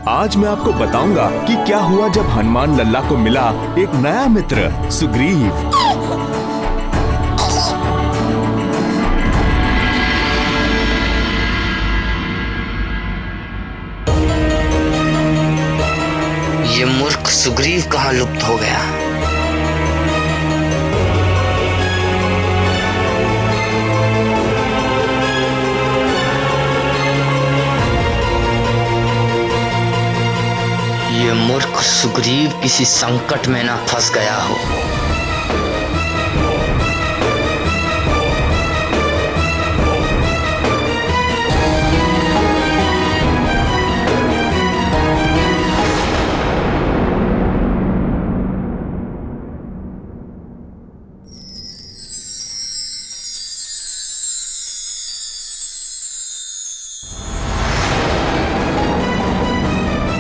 आज मैं आपको बताऊंगा कि क्या हुआ जब हनुमान लल्ला को मिला एक नया मित्र सुग्रीव। ये मूर्ख सुग्रीव कहाँ लुप्त हो गया? ये मूर्ख सुग्रीव किसी संकट में ना फंस गया हो।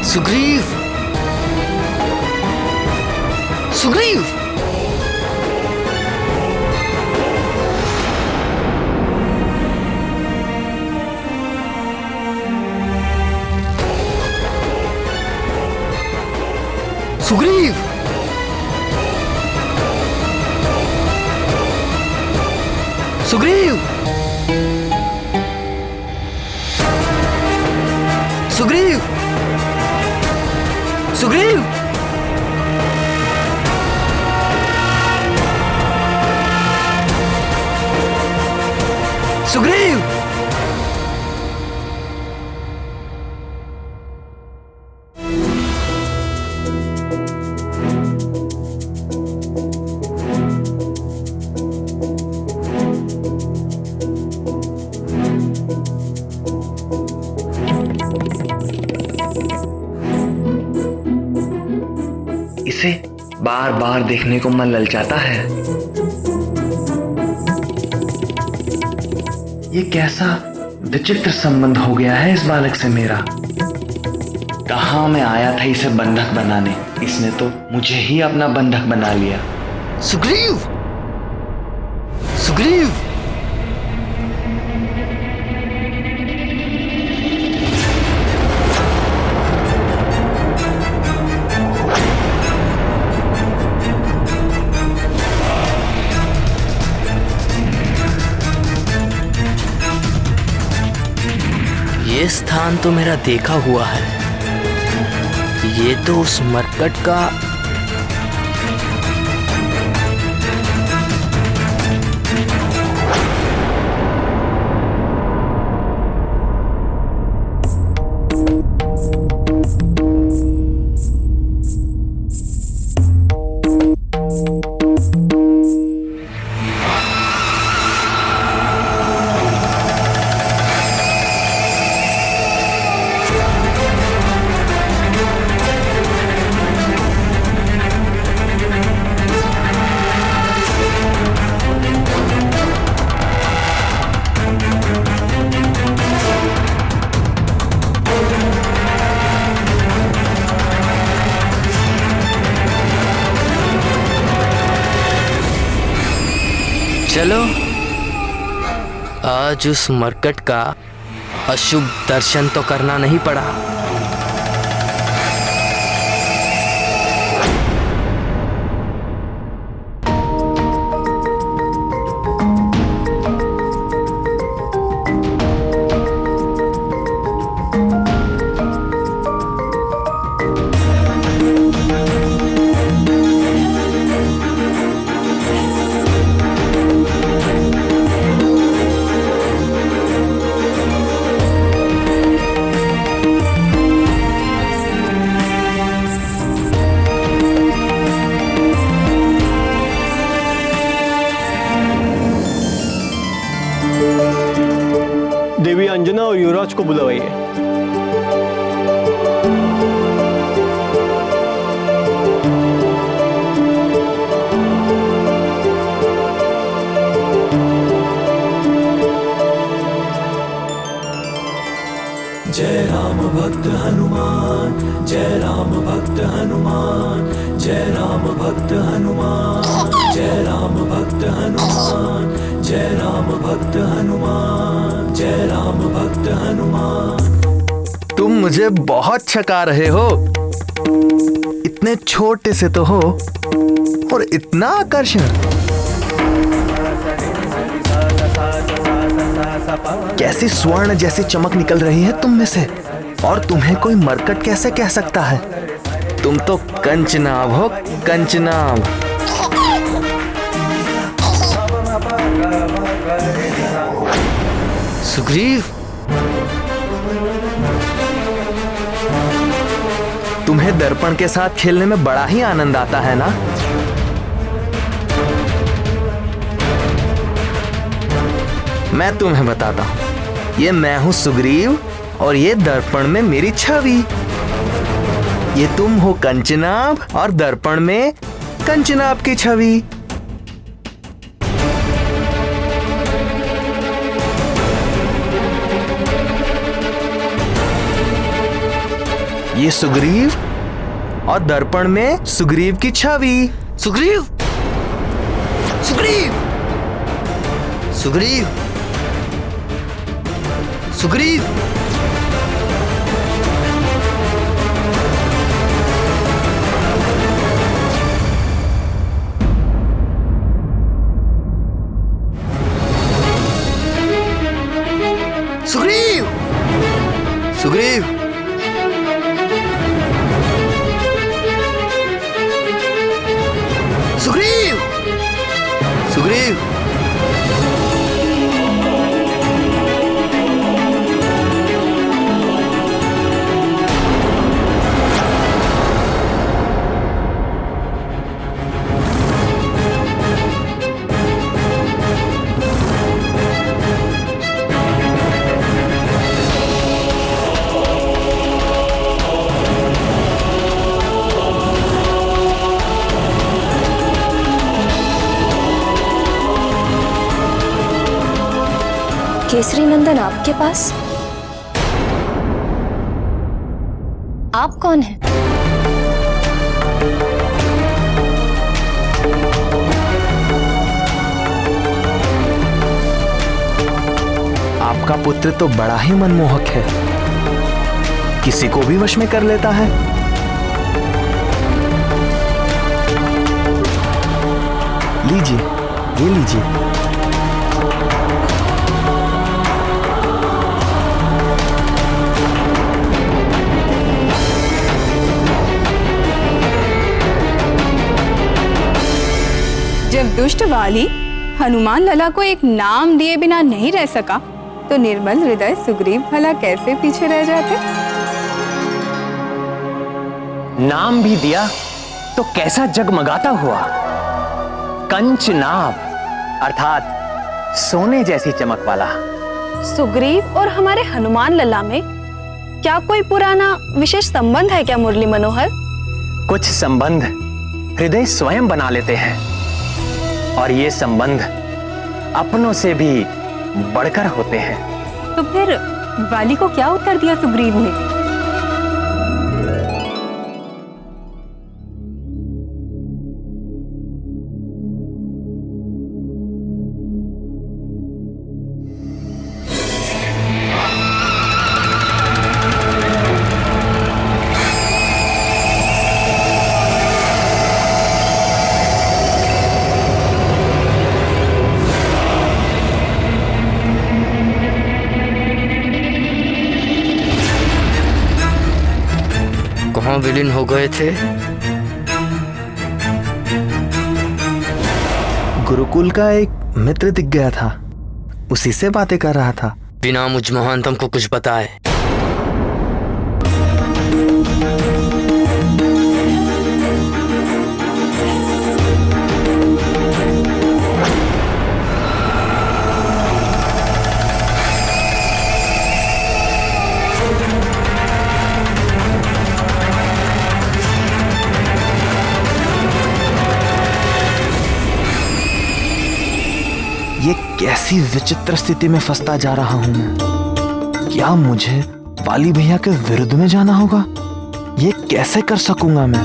सुग्रीव, सुग्रीव, सुग्रीव, सुग्रीव, सुग्रीव, सुग्रीव, सुग्रीव। इसे बार बार देखने को मन ललचाता है। ये कैसा विचित्र संबंध हो गया है इस बालक से मेरा। कहाँ मैं आया था इसे बंधक बनाने, इसने तो मुझे ही अपना बंधक बना लिया। सुग्रीव, सुग्रीव, ये स्थान तो मेरा देखा हुआ है। ये तो उस मरकट का चलो आज उस मरकट का अशुभ दर्शन तो करना नहीं पड़ा। देवी अंजना और युवराज को बुलवाइए। जय राम भक्त हनुमान, जय राम भक्त हनुमान, जय राम भक्त हनुमान, जय राम भक्त हनुमान, जय राम भक्त हनुमान, जय राम भक्त हनुमान। तू तुम मुझे बहुत छका रहे हो। इतने छोटे से तो हो और इतना आकर्षण। कैसी स्वर्ण जैसी चमक निकल रही है तुम में से, और तुम्हें कोई मरकट कैसे कह सकता है? तुम तो कंचनाभ हो, कंचनाभ। सुग्रीव, तुम्हें दर्पण के साथ खेलने में बड़ा ही आनंद आता है ना? मैं तुम्हें बताता हूं, ये मैं हूं सुग्रीव और ये दर्पण में मेरी छवि। ये तुम हो कंचनाभ और दर्पण में कंचनाभ की छवि। ये सुग्रीव और दर्पण में सुग्रीव की छवि। सुग्रीव, सुग्रीव, सुग्रीव, सुग्रीव। सुग्रीव, सुग्रीव, सुग्रीव, सुग्रीव। केसरी नंदन आपके पास? आप कौन हैं? आपका पुत्र तो बड़ा ही मनमोहक है, किसी को भी वश में कर लेता है। लीजिए, ये लीजिए। जब दुष्ट वाली हनुमान लला को एक नाम दिए बिना नहीं रह सका, तो निर्मल हृदय सुग्रीव भला कैसे पीछे रह जाते? नाम भी दिया तो कैसा जगमगाता हुआ, कंचनाभ अर्थात सोने जैसी चमक वाला। सुग्रीव और हमारे हनुमान लला में क्या कोई पुराना विशेष संबंध है क्या मुरली मनोहर? कुछ संबंध हृदय स्वयं बना लेते हैं, और ये संबंध अपनों से भी बढ़कर होते हैं। तो फिर वाली को क्या उत्तर दिया सुग्रीव ने? कहाँ विलीन हो गए थे? गुरुकुल का एक मित्र दिख गया था, उसी से बातें कर रहा था। बिना मुझ महानतम को कुछ बताए। ये कैसी विचित्र स्थिति में फंसता जा रहा हूं मैं। क्या मुझे वाली भैया के विरुद्ध में जाना होगा? ये कैसे कर सकूंगा मैं?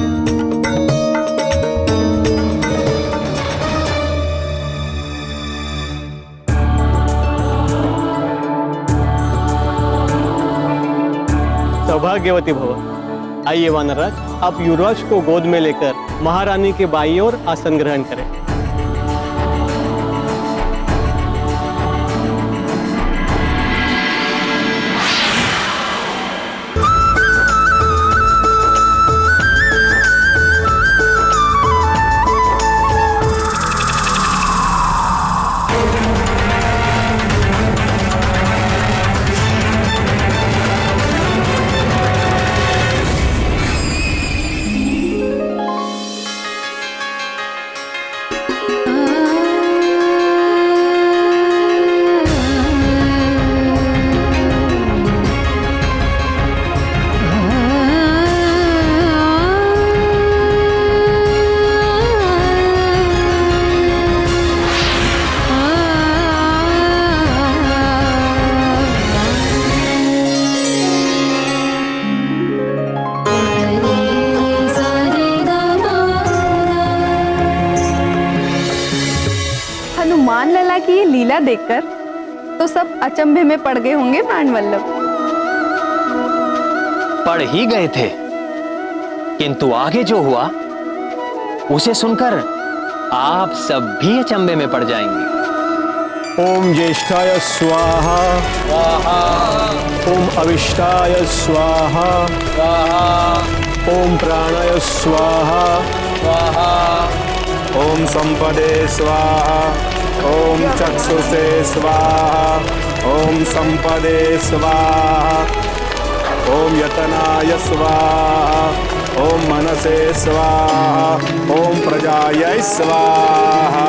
सब सौभाग्यवती भव। आइए वानरराज, आप युवराज को गोद में लेकर महारानी के बाईं ओर आसन ग्रहण करें। हनुमान लला की ये लीला देखकर तो सब अचंभे में पड़ गए होंगे प्राणवल्लभ। पढ़ ही गए थे, किंतु आगे जो हुआ उसे सुनकर आप सब भी अचंभे में पड़ जाएंगे। ओम ज्येष्ठाय स्वाहा, ओम अविष्टाय स्वाहा, ओम प्राणाय स्वाहा, ओम संपदे स्वाहा, ओम चक्षुषे स्वाहा, ओम संपदे स्वाहा, ओम यतनाय स्वाहा, ओम मनसे स्वाहा, ओम प्रजायै स्वाहा,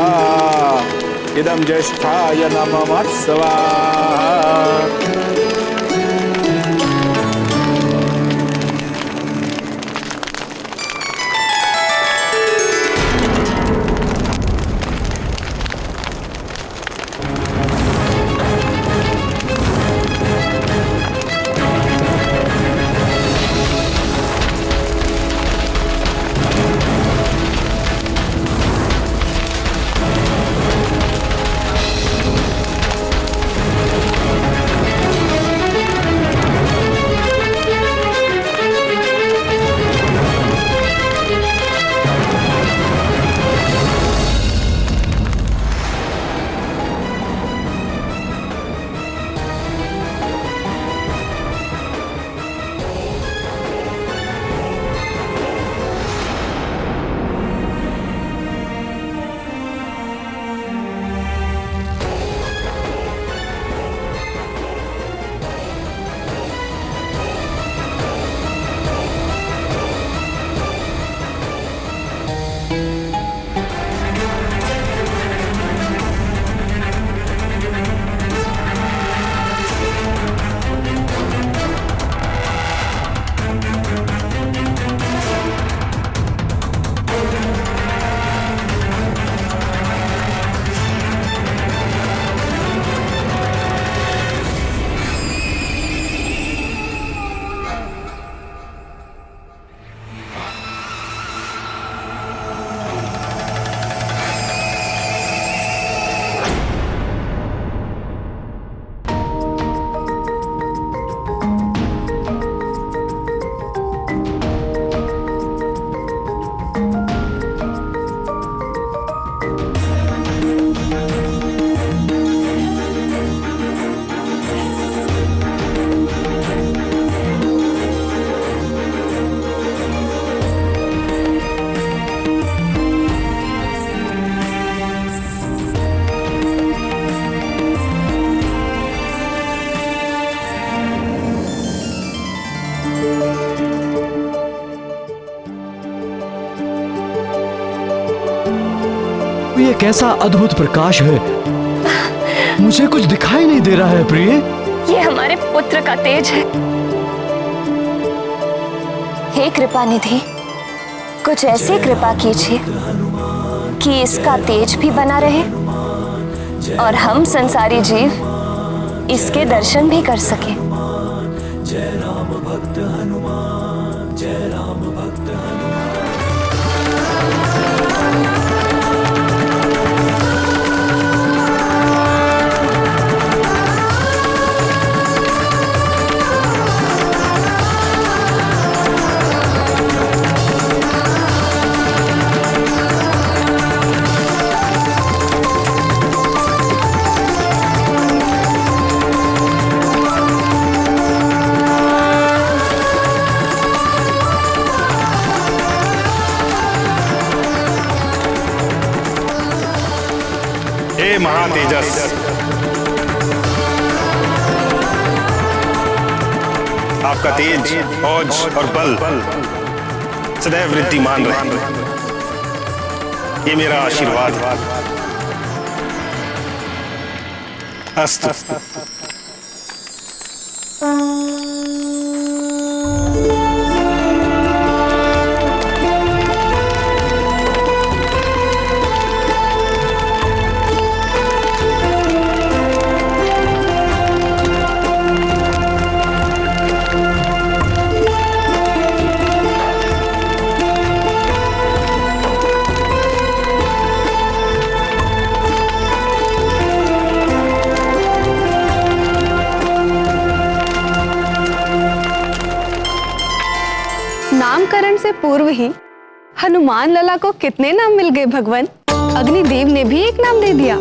इदं ज्येष्ठाय नमः स्वाहा। ये कैसा अद्भुत प्रकाश है, मुझे कुछ दिखाई नहीं दे रहा है प्रिय। ये हमारे पुत्र का तेज है। हे कृपा निधि, कुछ ऐसी कृपा कीजिए कि इसका तेज भी बना रहे और हम संसारी जीव इसके दर्शन भी कर सके। जय राम भक्त हनुमान, जय राम भक्त हनुमान। महातेजस। आपका तेज, औज और बल सदैव वृद्धिमान रहे, ये मेरा आशीर्वाद है। अस्तु। नामकरण से पूर्व ही हनुमान लला को कितने नाम मिल गए भगवान। अग्निदेव ने भी एक नाम दे दिया।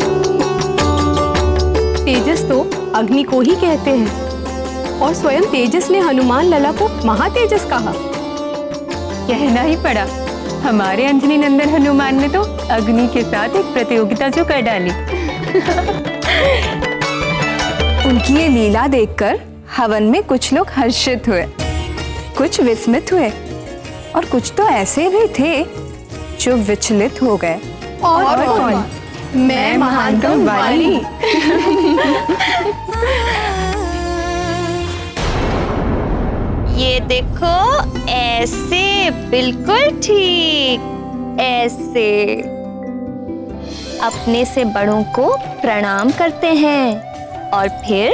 तेजस तो अग्नि को ही कहते हैं और स्वयं तेजस ने हनुमान लला को महातेजस कहा। कहना ही पड़ा, हमारे अंजनी नंदन हनुमान ने तो अग्नि के साथ एक प्रतियोगिता जो कर डाली। उनकी ये लीला देखकर हवन में कुछ लोग हर्षित हुए, कुछ विस्मित हुए और कुछ तो ऐसे भी थे जो विचलित हो गए। और कौन? मैं महानतम वाली। ये देखो, ऐसे बिल्कुल ठीक, ऐसे अपने से बड़ों को प्रणाम करते हैं और फिर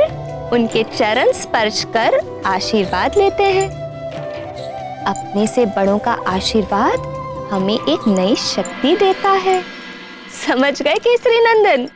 उनके चरण स्पर्श कर आशीर्वाद लेते हैं। अपने से बड़ों का आशीर्वाद हमें एक नई शक्ति देता है। समझ गए केसरी नंदन?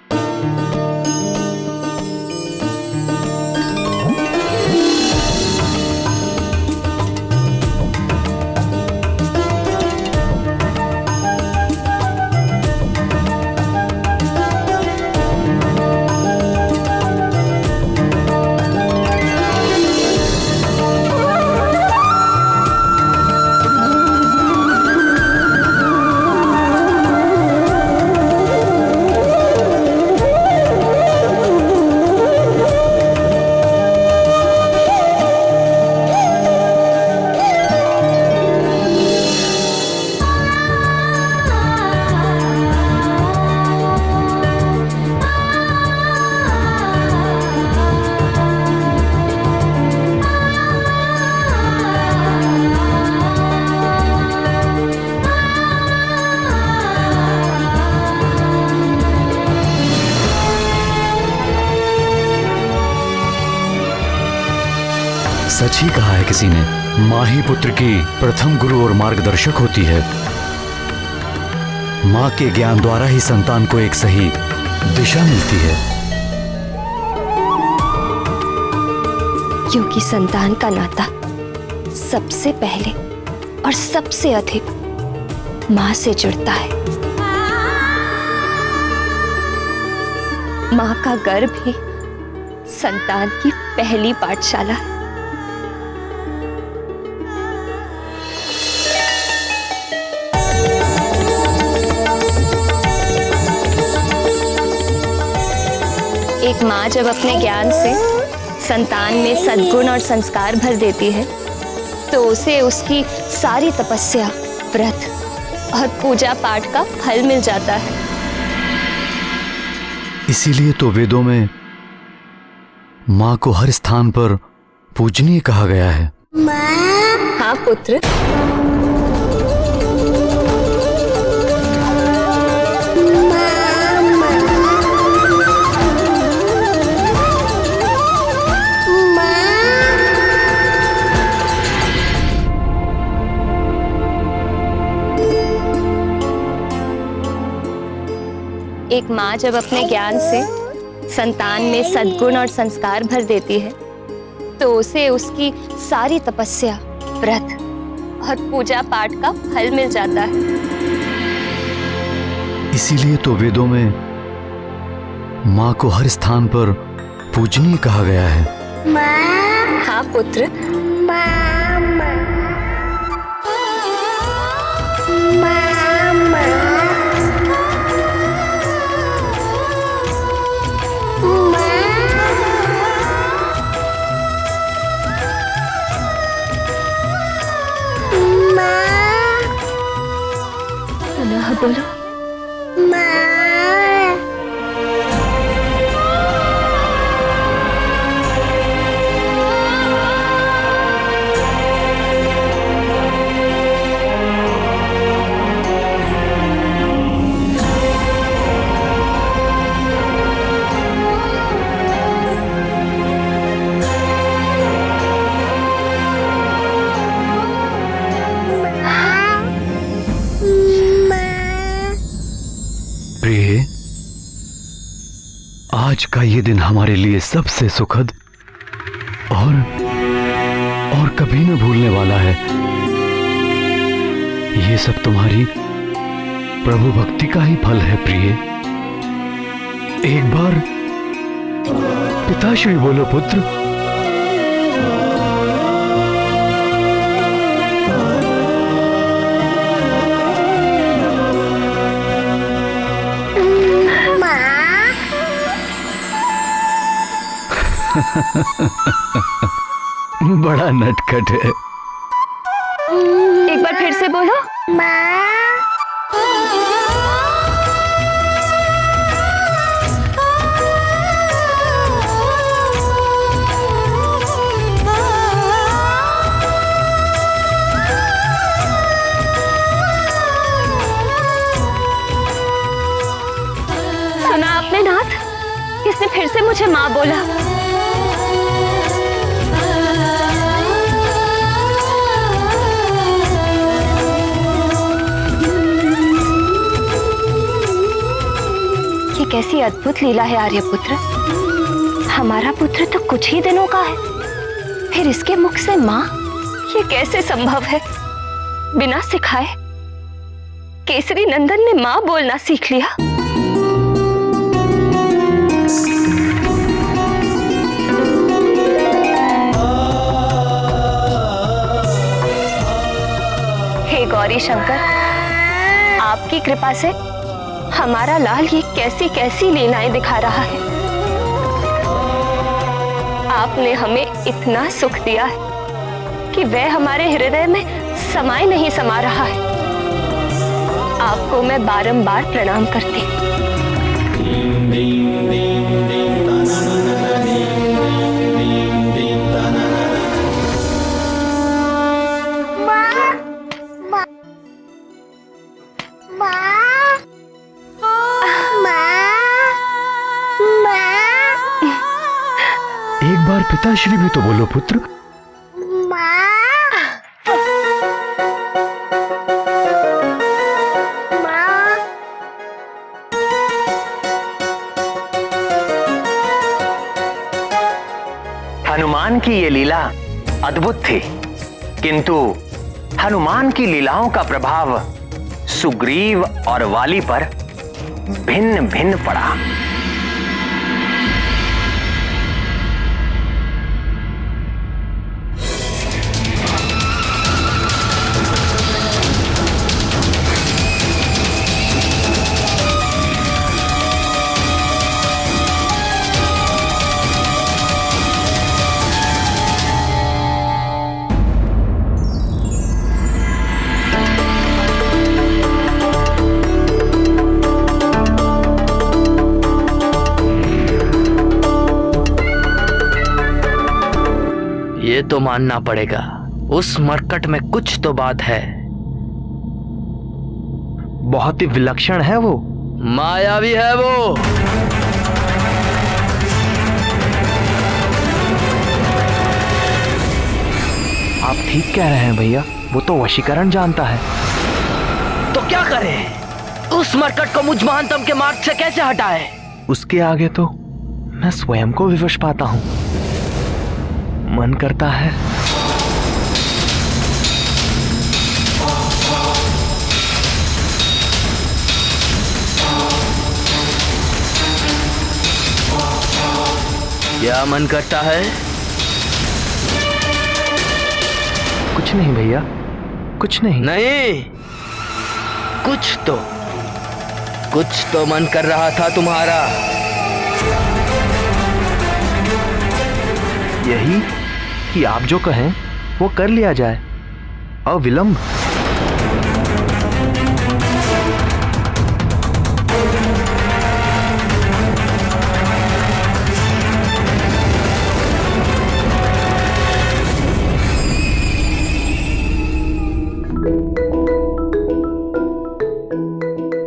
सच ही कहा है किसी ने, माँ ही पुत्र की प्रथम गुरु और मार्गदर्शक होती है। माँ के ज्ञान द्वारा ही संतान को एक सही दिशा मिलती है। क्योंकि संतान का नाता सबसे पहले और सबसे अधिक माँ से जुड़ता है। माँ का गर्भ ही संतान की पहली पाठशाला है। एक माँ जब अपने ज्ञान से संतान में सद्गुण और संस्कार भर देती है तो उसे उसकी सारी तपस्या, व्रत और पूजा पाठ का फल मिल जाता है। इसीलिए तो वेदों में माँ को हर स्थान पर पूजनीय कहा गया है। हाँ पुत्र, एक माँ जब अपने ज्ञान से संतान में सद्गुण और संस्कार भर देती है तो उसे उसकी सारी तपस्या, व्रत और पूजा पाठ का फल मिल जाता है। इसीलिए तो वेदों में माँ को हर स्थान पर पूजनीय कहा गया है। हाँ पुत्र, आज का ये दिन हमारे लिए सबसे सुखद और कभी न भूलने वाला है। ये सब तुम्हारी प्रभु भक्ति का ही फल है प्रिय। एक बार पिताश्री बोलो पुत्र। बड़ा नटखट है। एक बार फिर से बोलो। सुना आपने नाथ? इसने फिर से मुझे माँ बोला। कैसी अद्भुत लीला है आर्यपुत्र। हमारा पुत्र तो कुछ ही दिनों का है, फिर इसके मुख से माँ, ये कैसे संभव है? बिना सिखाए केसरी नंदन ने माँ बोलना सीख लिया। हे गौरी शंकर, आपकी कृपा से हमारा लाल ये कैसी कैसी लीलाएं दिखा रहा है। आपने हमें इतना सुख दिया है कि वह हमारे हृदय में समाए नहीं समा रहा है। आपको मैं बारंबार प्रणाम करती हूँ। एक बार पिताश्री भी तो बोलो पुत्र। हनुमान की ये लीला अद्भुत थी, किंतु हनुमान की लीलाओं का प्रभाव सुग्रीव और वाली पर भिन्न भिन्न पड़ा। ये तो मानना पड़ेगा, उस मरकट में कुछ तो बात है। बहुत ही विलक्षण है वो, मायावी है वो। आप ठीक कह रहे हैं भैया, वो तो वशीकरण जानता है। तो क्या करें? उस मरकट को मुझ महानतम के मार्ग से कैसे हटाए? उसके आगे तो मैं स्वयं को विवश पाता हूं। मन करता है क्या मन करता है? कुछ नहीं भैया, कुछ नहीं। नहीं, कुछ तो मन कर रहा था तुम्हारा। यही कि आप जो कहें वो कर लिया जाए, अविलंब।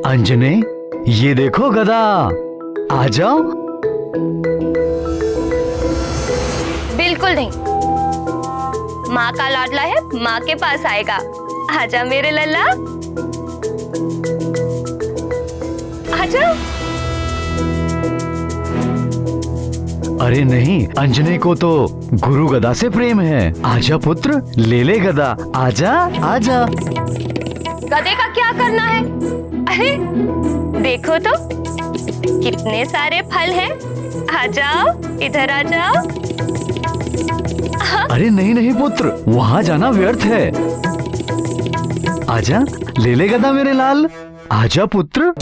अंजने, ये देखो गदा, आ जाओ। बिल्कुल नहीं, माँ का लाडला है, माँ के पास आएगा। आजा मेरे लल्ला, आजा। अरे नहीं, अंजनी को तो गुरु गदा से प्रेम है। आजा पुत्र, ले ले गदा, आजा आजा। गधे का क्या करना है? अरे देखो तो कितने सारे फल हैं। आ जाओ, इधर आ जाओ। अरे नहीं नहीं पुत्र, वहाँ जाना व्यर्थ है। आजा, ले ले गदा मेरे लाल, आजा पुत्र।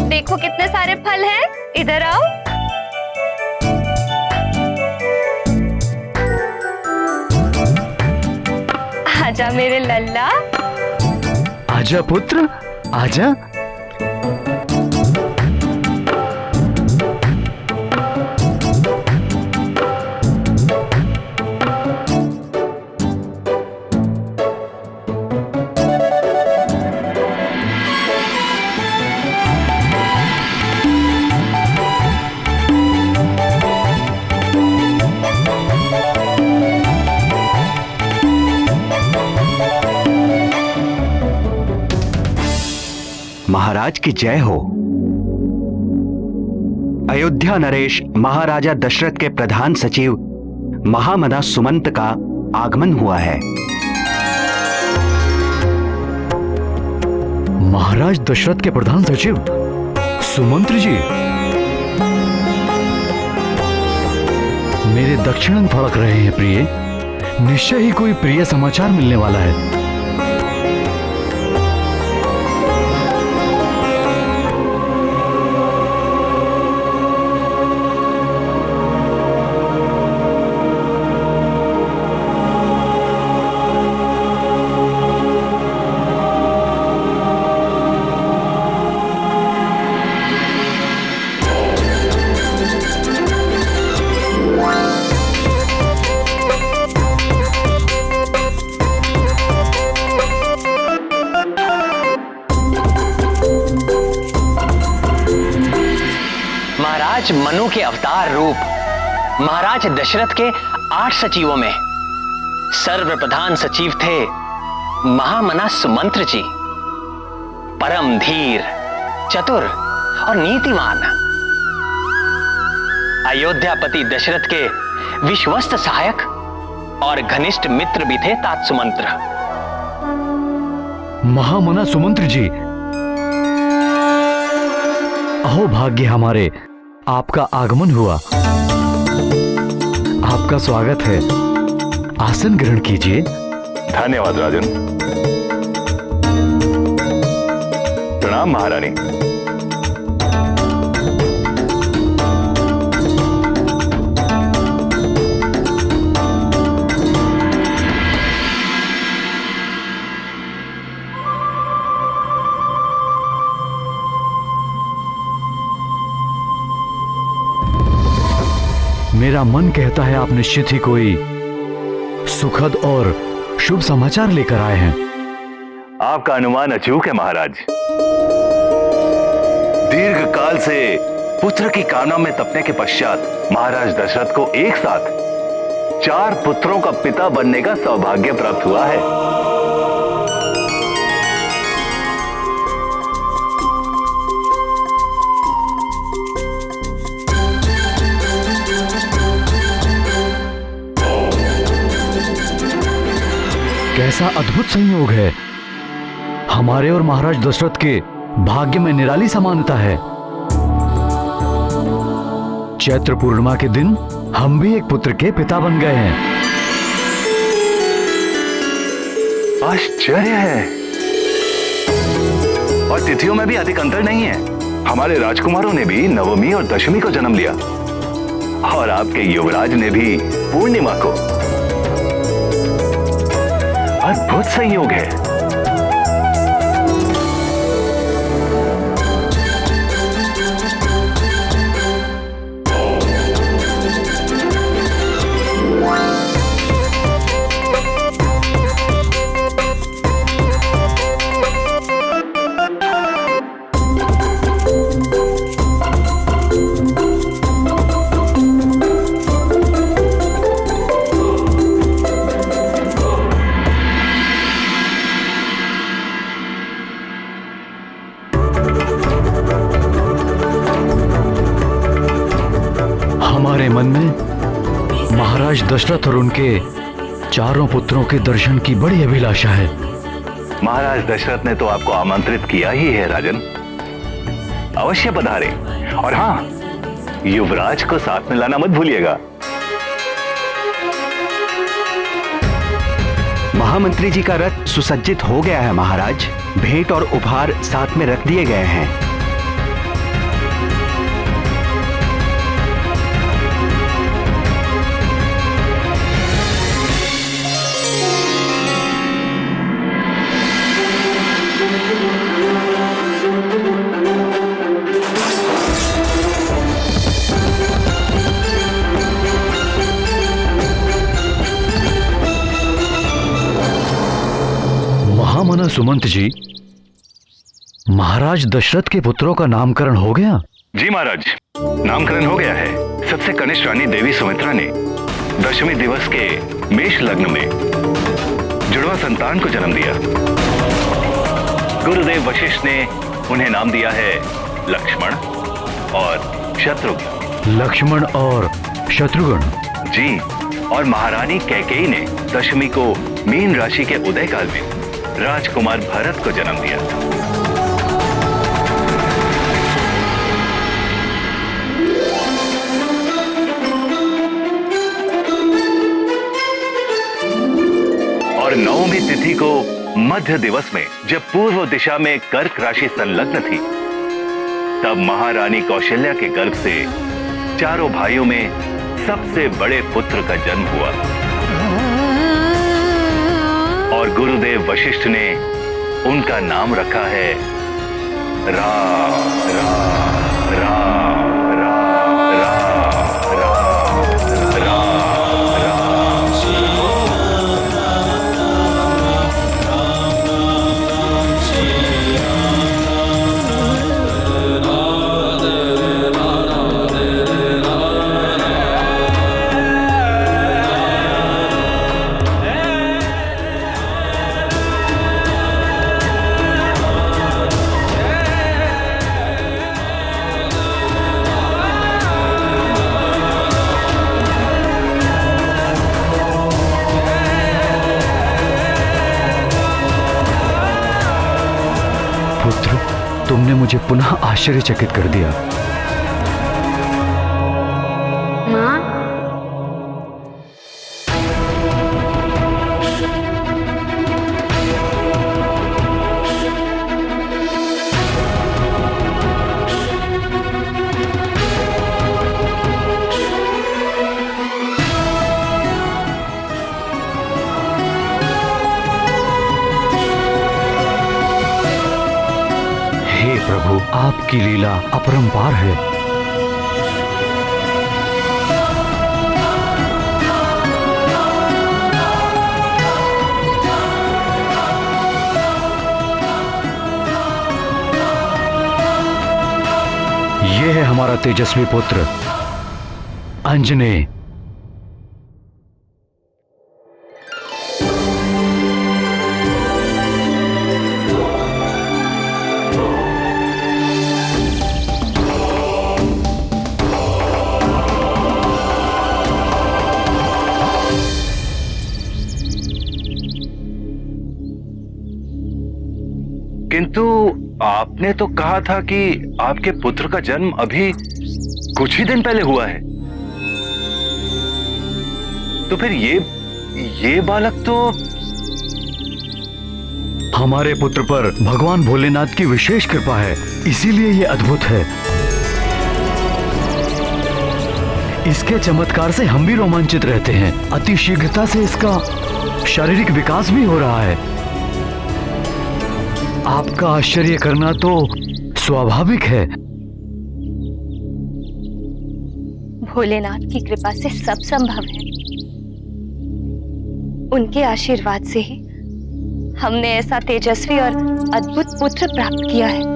देखो कितने सारे फल हैं, इधर आओ। आजा मेरे लल्ला। आजा पुत्र, आजा। महाराज की जय हो। अयोध्या नरेश महाराजा दशरथ के प्रधान सचिव महामना सुमंत का आगमन हुआ है। महाराज दशरथ के प्रधान सचिव सुमंत्र जी, मेरे दक्षिण अंग फड़क रहे हैं प्रिय। निश्चय ही कोई प्रिय समाचार मिलने वाला है। मनु के अवतार रूप महाराज दशरथ के 8 सचिवों में सर्वप्रधान सचिव थे महामना सुमंत्र जी। परम धीर, चतुर और नीतिमान, अयोध्यापति दशरथ के विश्वस्त सहायक और घनिष्ठ मित्र भी थे तात सुमंत्र। महामना सुमंत्र जी, अहो भाग्य हमारे, आपका आगमन हुआ। आपका स्वागत है, आसन ग्रहण कीजिए। धन्यवाद राजन। प्रणाम महारानी। मेरा मन कहता है आप निश्चित ही कोई सुखद और शुभ समाचार लेकर आए हैं। आपका अनुमान अचूक है महाराज। दीर्घ काल से पुत्र की कामना में तपने के पश्चात महाराज दशरथ को एक साथ 4 पुत्रों का पिता बनने का सौभाग्य प्राप्त हुआ है। कैसा अद्भुत संयोग है। हमारे और महाराज दशरथ के भाग्य में निराली समानता है। चैत्र पूर्णिमा के दिन हम भी एक पुत्र के पिता बन गए हैं। आश्चर्य है। और तिथियों में भी अधिक अंतर नहीं है। हमारे राजकुमारों ने भी नवमी और दशमी को जन्म लिया और आपके युवराज ने भी पूर्णिमा को। अद्भुत संयोग है। हमारे मन में महाराज दशरथ और उनके चारों पुत्रों के दर्शन की बड़ी अभिलाषा है। महाराज दशरथ ने तो आपको आमंत्रित किया ही है राजन, अवश्य पधारे। और हाँ, युवराज को साथ में लाना मत भूलिएगा। महामंत्री जी का रथ सुसज्जित हो गया है महाराज। भेंट और उपहार साथ में रख दिए गए हैं। महामना सुमंत जी, महाराज दशरथ के पुत्रों का नामकरण हो गया? जी महाराज, नामकरण हो गया है। सबसे कनिष्ठ रानी देवी सुमित्रा ने दशमी दिवस के मेष लग्न में जुड़वा संतान को जन्म दिया। गुरुदेव वशिष्ठ ने उन्हें नाम दिया है लक्ष्मण और शत्रुघ्न। लक्ष्मण और शत्रुघ्न जी। और महारानी कैकेयी ने दशमी को मीन राशि के उदय काल में राजकुमार भरत को जन्म दिया। और नवमी तिथि को मध्य दिवस में जब पूर्व दिशा में कर्क राशि संलग्न थी, तब महारानी कौशल्या के गर्भ से चारों भाइयों में सबसे बड़े पुत्र का जन्म हुआ। और गुरुदेव वशिष्ठ ने उनका नाम रखा है राम राम राम राम राम राम राम। पुत्र, तुमने मुझे पुनः आश्चर्यचकित कर दिया। माँ, हे प्रभु, आपकी लीला अपरंपार है। यह है हमारा तेजस्वी पुत्र अंजनेय। किंतु आपने तो कहा था कि आपके पुत्र का जन्म अभी कुछ ही दिन पहले हुआ है, तो फिर ये बालक तो हमारे पुत्र पर भगवान भोलेनाथ की विशेष कृपा है, इसीलिए ये अद्भुत है। इसके चमत्कार से हम भी रोमांचित रहते हैं। अति शीघ्रता से इसका शारीरिक विकास भी हो रहा है। आपका आश्चर्य करना तो स्वाभाविक है। भोलेनाथ की कृपा से सब संभव है। उनके आशीर्वाद से ही हमने ऐसा तेजस्वी और अद्भुत पुत्र प्राप्त किया है।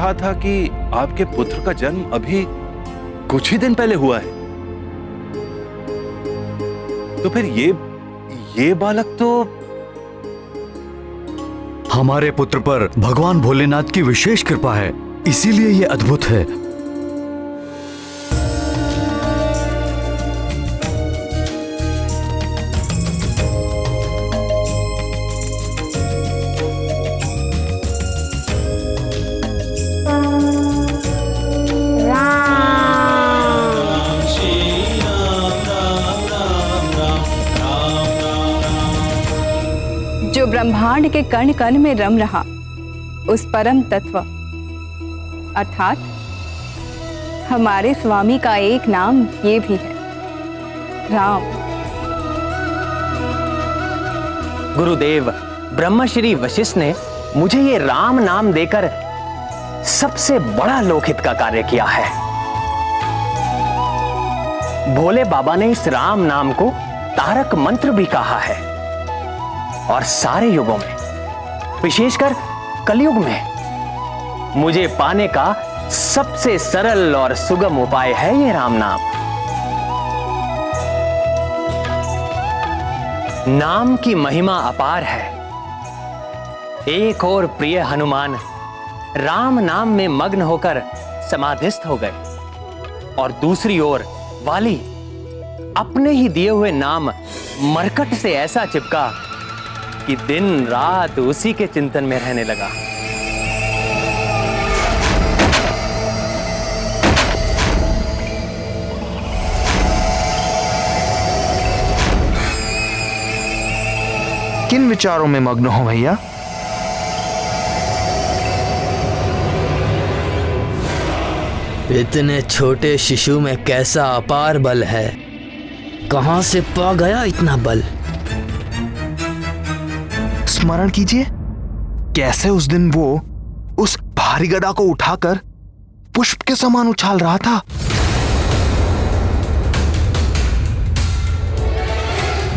रहा था कि आपके पुत्र का जन्म अभी कुछ ही दिन पहले हुआ है, तो फिर ये बालक तो हमारे पुत्र पर भगवान भोलेनाथ की विशेष कृपा है, इसीलिए ये अद्भुत है। जो ब्रह्मांड के कण कण में रम रहा, उस परम तत्व अर्थात हमारे स्वामी का एक नाम ये भी है, राम। गुरुदेव ब्रह्मश्री वशिष्ठ ने मुझे ये राम नाम देकर सबसे बड़ा लोकहित का कार्य किया है। भोले बाबा ने इस राम नाम को तारक मंत्र भी कहा है और सारे युगों में, विशेषकर कलयुग में, मुझे पाने का सबसे सरल और सुगम उपाय है ये राम नाम। नाम की महिमा अपार है। एक और प्रिय हनुमान राम नाम में मग्न होकर समाधिस्थ हो गए और दूसरी ओर वाली अपने ही दिए हुए नाम मरकट से ऐसा चिपका कि दिन रात उसी के चिंतन में रहने लगा। किन विचारों में मग्न हो भैया? इतने छोटे शिशु में कैसा अपार बल है, कहां से पा गया इतना बल? स्मरण कीजिए, कैसे उस दिन वो उस भारी गदा को उठाकर पुष्प के समान उछाल रहा था।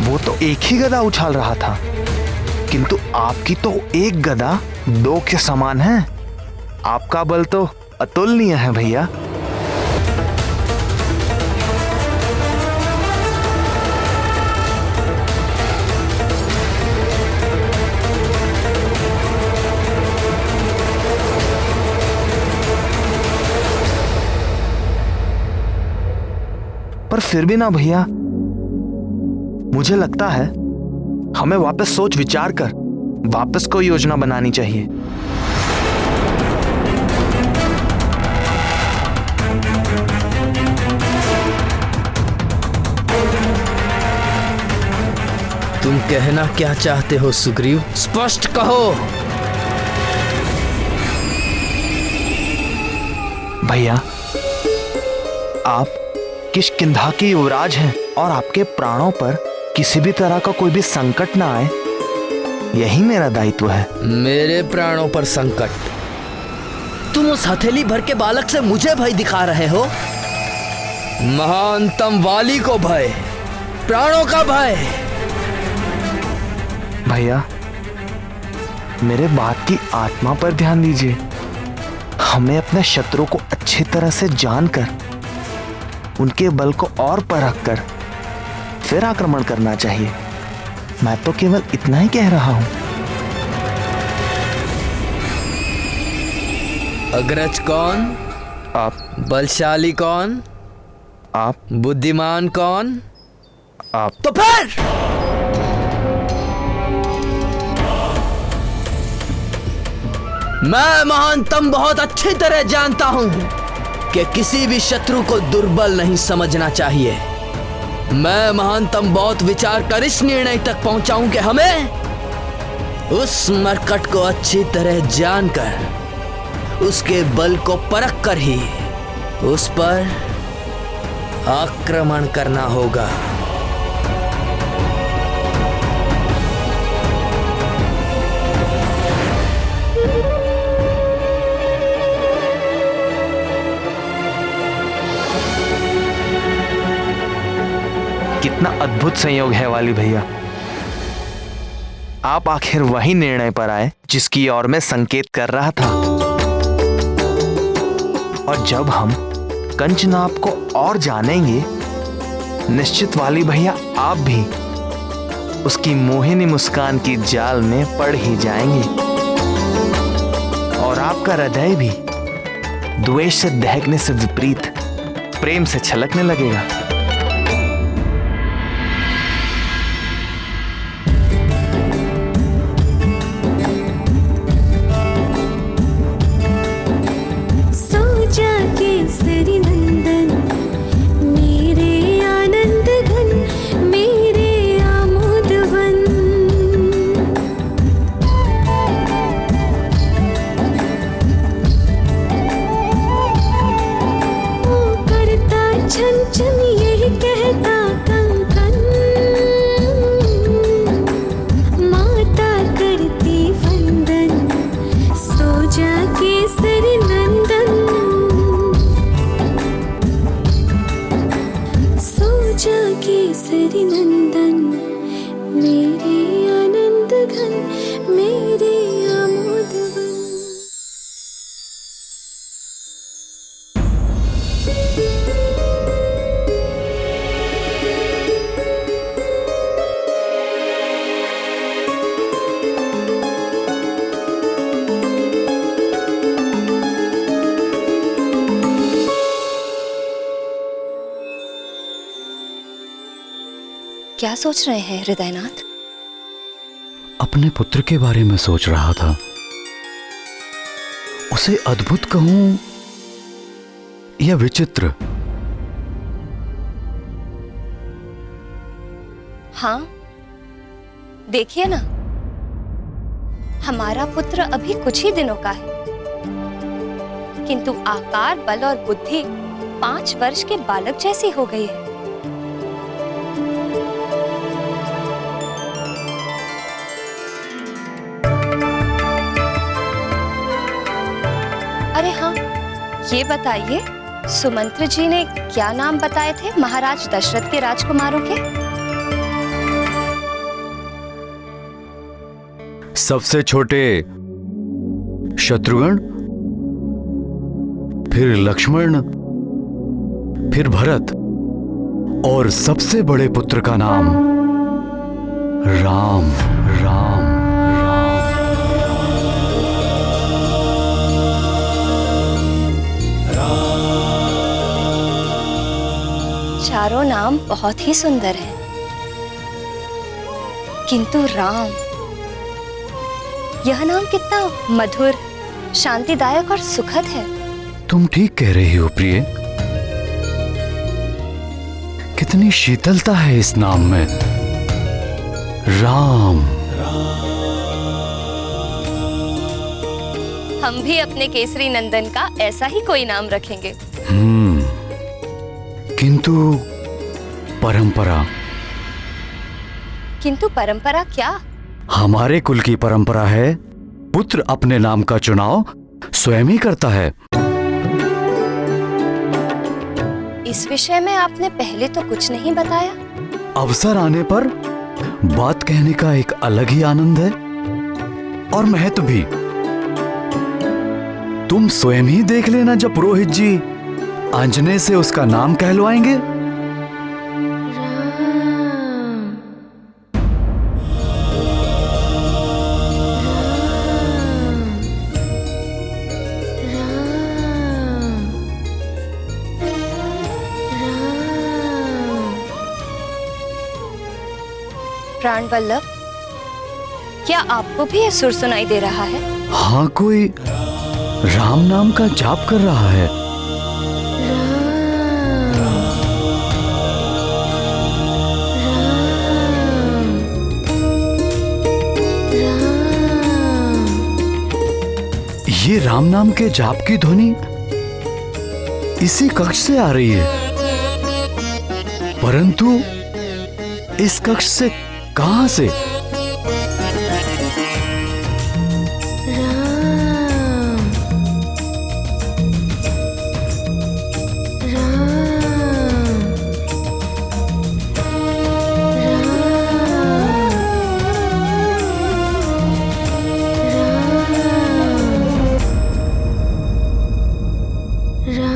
वो तो एक ही गदा उछाल रहा था, किंतु आपकी तो एक गदा दो के समान है। आपका बल तो अतुलनीय है भैया। पर फिर भी ना भैया, मुझे लगता है हमें वापस सोच विचार कर वापस कोई योजना बनानी चाहिए। तुम कहना क्या चाहते हो सुग्रीव? स्पष्ट कहो। भैया, आप किष्किंधा के युवराज हैं और आपके प्राणों पर किसी भी तरह का कोई भी संकट ना आए, यही मेरा दायित्व है। मेरे प्राणों पर संकट? तुम उस हथेली भर के बालक से मुझे भय दिखा रहे हो? महानतम वाली को भय, प्राणों का भय? भैया, मेरे बात की आत्मा पर ध्यान दीजिए। हमें अपने शत्रु को अच्छी तरह से जानकर उनके बल को और परख कर फिर आक्रमण करना चाहिए। मैं तो केवल इतना ही कह रहा हूं। अग्रज कौन? आप। बलशाली कौन? आप। बुद्धिमान कौन? आप। तो फिर मैं महानतम बहुत अच्छी तरह जानता हूं कि किसी भी शत्रु को दुर्बल नहीं समझना चाहिए। मैं महानतम बहुत विचार कर इस निर्णय तक पहुंचा हूं कि हमें उस मरकट को अच्छी तरह जानकर उसके बल को परख कर ही उस पर आक्रमण करना होगा। कितना अद्भुत संयोग है वाली भैया। आप आखिर वही निर्णय पर आए जिसकी ओर मैं संकेत कर रहा था। और जब हम कंचनाभ को और जानेंगे, निश्चित वाली भैया आप भी उसकी मोहिनी मुस्कान की जाल में पड़ ही जाएंगे और आपका हृदय भी द्वेष से दहकने से विपरीत प्रेम से छलकने लगेगा। क्या सोच रहे हैं हृदयनाथ? अपने पुत्र के बारे में सोच रहा था। उसे अद्भुत कहूं या विचित्र? हाँ, देखिए ना, हमारा पुत्र अभी कुछ ही दिनों का है, किंतु आकार, बल और बुद्धि 5 वर्ष के बालक जैसी हो गई है। अरे हाँ, ये बताइए, सुमंत्र जी ने क्या नाम बताए थे महाराज दशरथ के राजकुमारों के? सबसे छोटे शत्रुघ्न, फिर लक्ष्मण, फिर भरत और सबसे बड़े पुत्र का नाम राम। राम चारों नाम बहुत ही सुंदर हैं, किंतु राम, यह नाम कितना मधुर, शांतिदायक और सुखद है। तुम ठीक कह रही हो प्रिय। कितनी शीतलता है इस नाम में, राम। हम भी अपने केसरी नंदन का ऐसा ही कोई नाम रखेंगे। किंतु परंपरा। किंतु परंपरा क्या? हमारे कुल की परंपरा है, पुत्र अपने नाम का चुनाव स्वयं ही करता है। इस विषय में आपने पहले तो कुछ नहीं बताया। अवसर आने पर बात कहने का एक अलग ही आनंद है और महत्व भी। तुम स्वयं ही देख लेना, जब पुरोहित जी अंजने से उसका नाम कहलवाएंगे। प्राणवल्लभ, क्या आपको भी यह सुर सुनाई दे रहा है? हाँ, कोई राम नाम का जाप कर रहा है। ये राम नाम के जाप की ध्वनि इसी कक्ष से आ रही है, परंतु इस कक्ष से कहां से? राम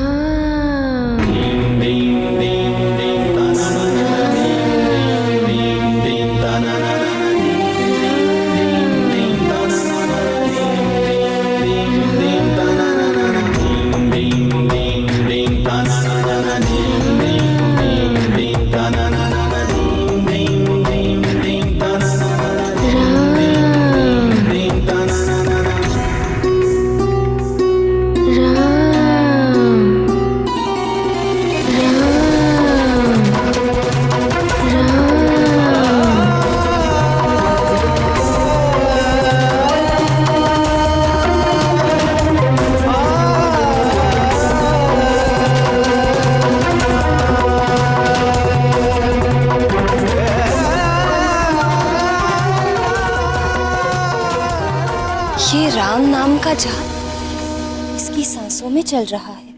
ये राम नाम का जाप इसकी सांसों में चल रहा है।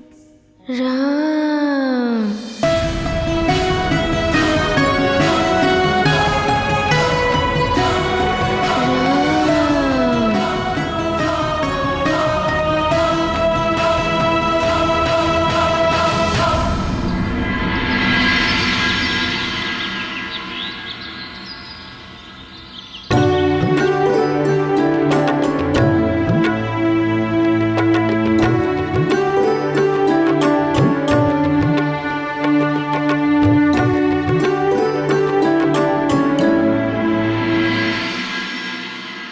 राम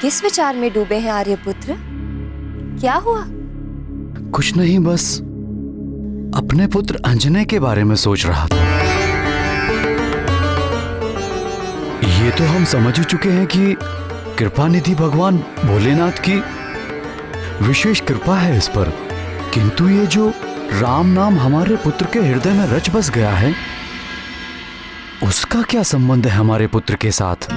किस विचार में डूबे हैं आर्यपुत्र? क्या हुआ? कुछ नहीं, बस अपने पुत्र अंजने के बारे में सोच रहा था। ये तो हम समझ ही चुके हैं कि कृपा निधि भगवान भोलेनाथ की विशेष कृपा है इस पर, किंतु ये जो राम नाम हमारे पुत्र के हृदय में रच बस गया है, उसका क्या संबंध है हमारे पुत्र के साथ?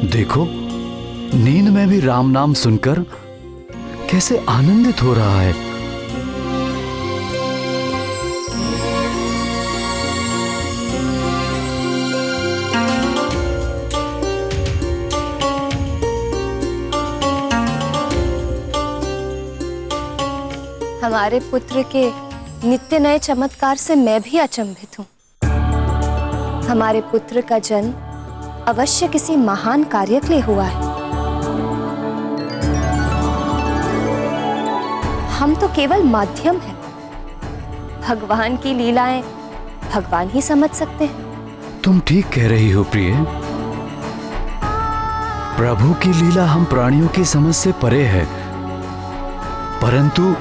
देखो, नींद में भी राम नाम सुनकर कैसे आनंदित हो रहा है। हमारे पुत्र के नित्य नए चमत्कार से मैं भी अचंभित हूँ। हमारे पुत्र का जन्म अवश्य किसी महान कार्य के लिए हुआ है। हम तो केवल माध्यम हैं। भगवान की लीलाएं भगवान ही समझ सकते हैं। तुम ठीक कह रही हो प्रिय। प्रभु की लीला हम प्राणियों की समझ से परे है, परंतु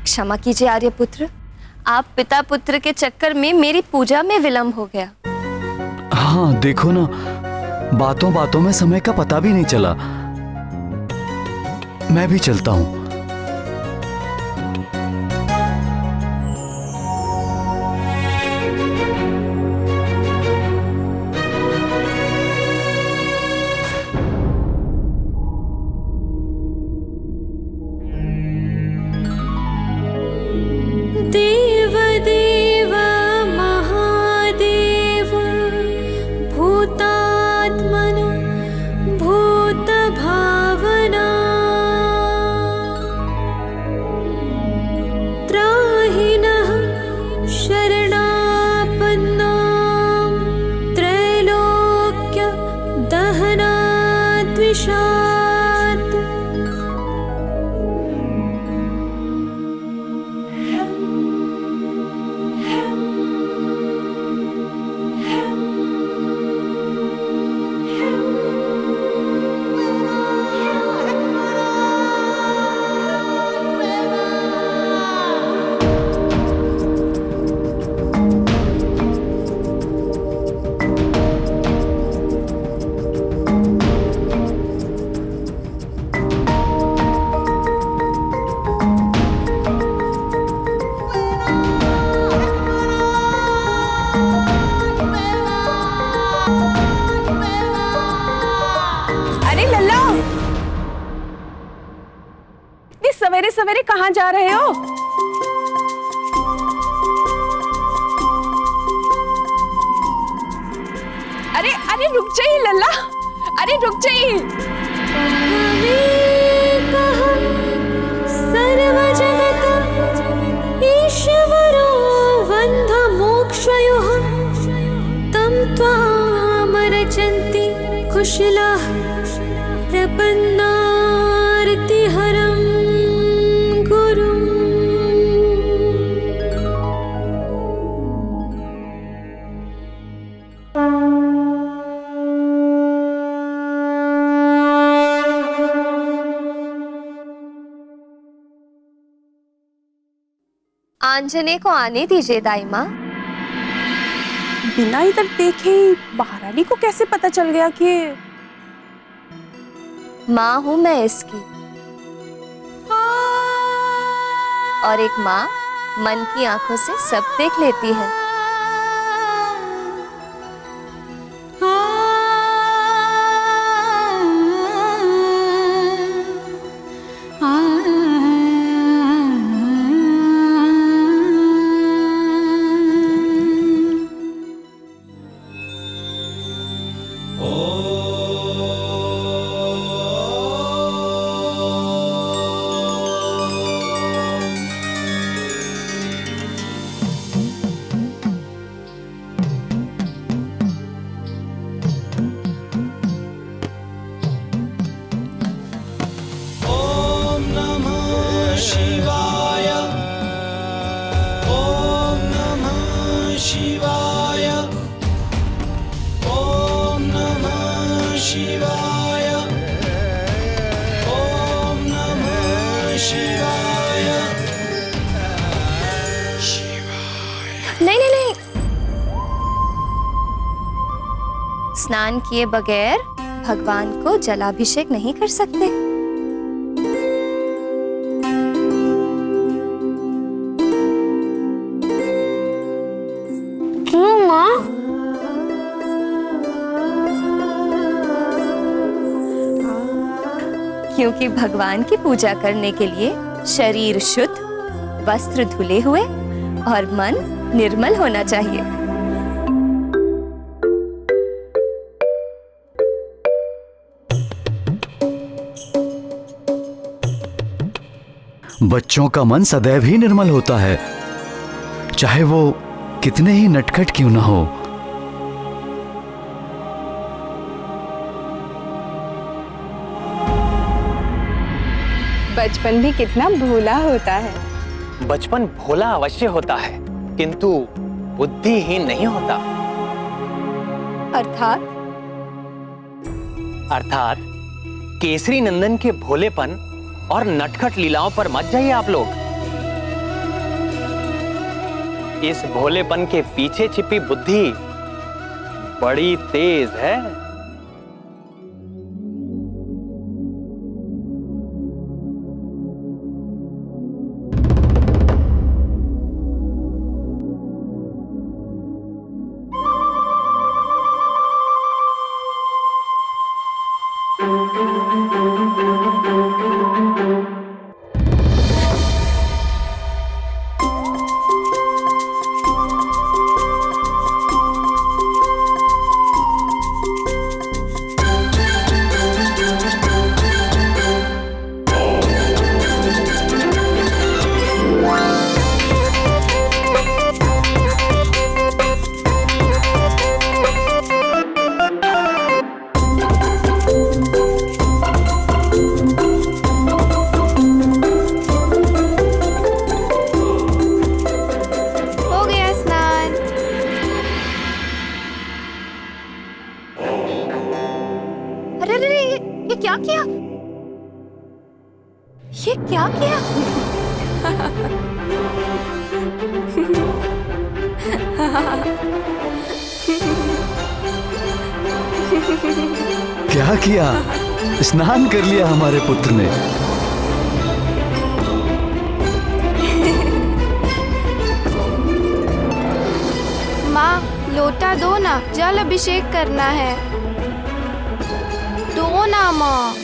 क्षमा कीजिए आर्यपुत्र, आप पिता पुत्र के चक्कर में मेरी पूजा में विलंब हो गया। हाँ देखो ना, बातों बातों में समय का पता भी नहीं चला। मैं भी चलता हूँ। सवेरे सवेरे कहाँ जा रहे हो? अरे अरे रुक जाइए लल्ला, अरे रुक जाइए। सर्वजगत ईश्वरो बन्धमोक्षयोः तं त्वां रचन्ति कुशलः प्रपन्नार्तिहरं गुरुम्। आंजने को आने दीजिए दाई माँ। बिना इधर देखे महारानी को कैसे पता चल गया कि माँ हूँ मैं इसकी, और एक माँ मन की आंखों से सब देख लेती है। नहीं, स्नान किए बगैर भगवान को जलाभिषेक नहीं कर सकते। क्यों माँ? क्योंकि भगवान की पूजा करने के लिए शरीर शुद्ध, वस्त्र धुले हुए और मन निर्मल होना चाहिए। बच्चों का मन सदैव ही निर्मल होता है, चाहे वो कितने ही नटखट क्यों ना हो। बचपन भी कितना भोला होता है। बचपन भोला अवश्य होता है, किंतु बुद्धिहीन नहीं होता। अर्थात केसरी नंदन के भोलेपन और नटखट लीलाओं पर मत जाइए आप लोग। इस भोलेपन के पीछे छिपी बुद्धि बड़ी तेज है। क्या किया? ये क्या किया? क्या किया? स्नान कर लिया हमारे पुत्र ने। माँ लोटा दो ना, जल अभिषेक करना है। दो ना माँ।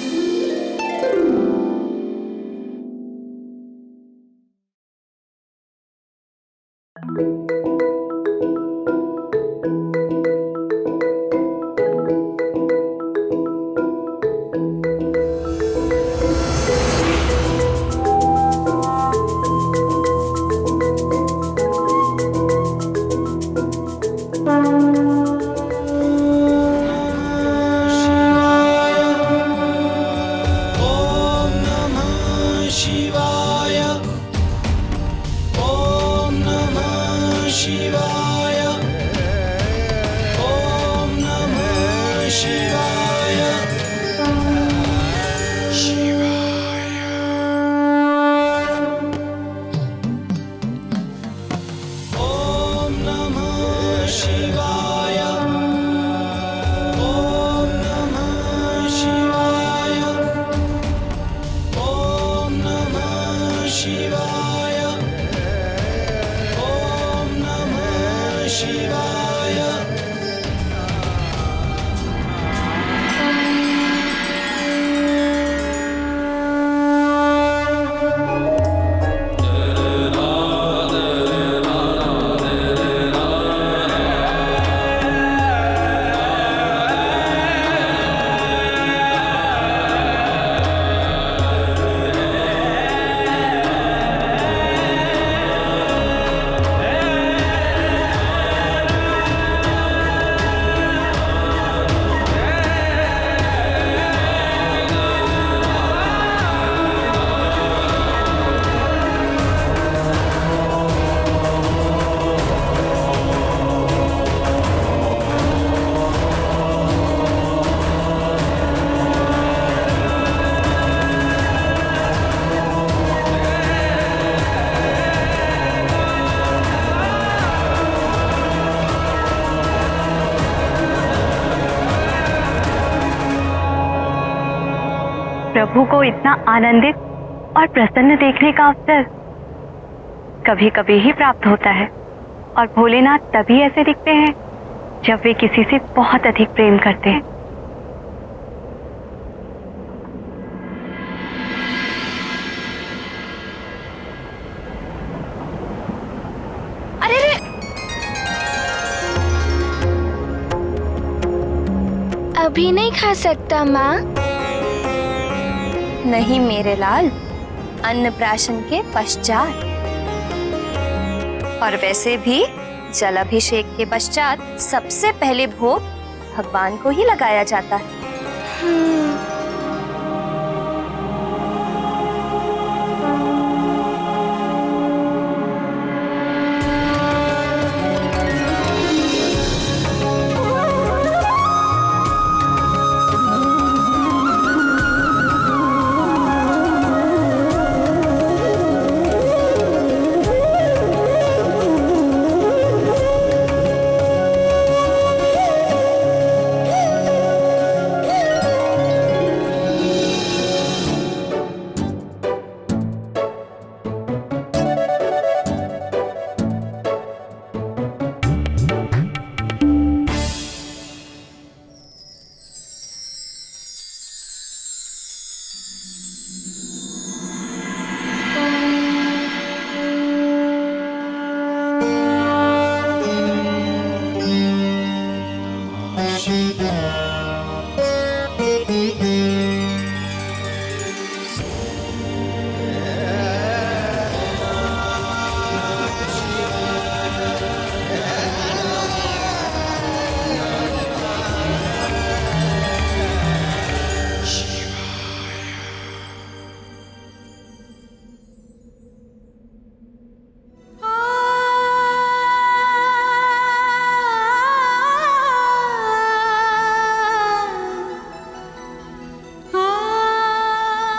प्रभु को इतना आनंदित और प्रसन्न देखने का अवसर कभी कभी ही प्राप्त होता है, और भोलेनाथ तभी ऐसे दिखते हैं जब वे किसी से बहुत अधिक प्रेम करते हैं। अरे रे, अभी नहीं खा सकता माँ। नहीं मेरे लाल, अन्नप्राशन के पश्चात। और वैसे भी जलाभिषेक के पश्चात सबसे पहले भोग भगवान को ही लगाया जाता है।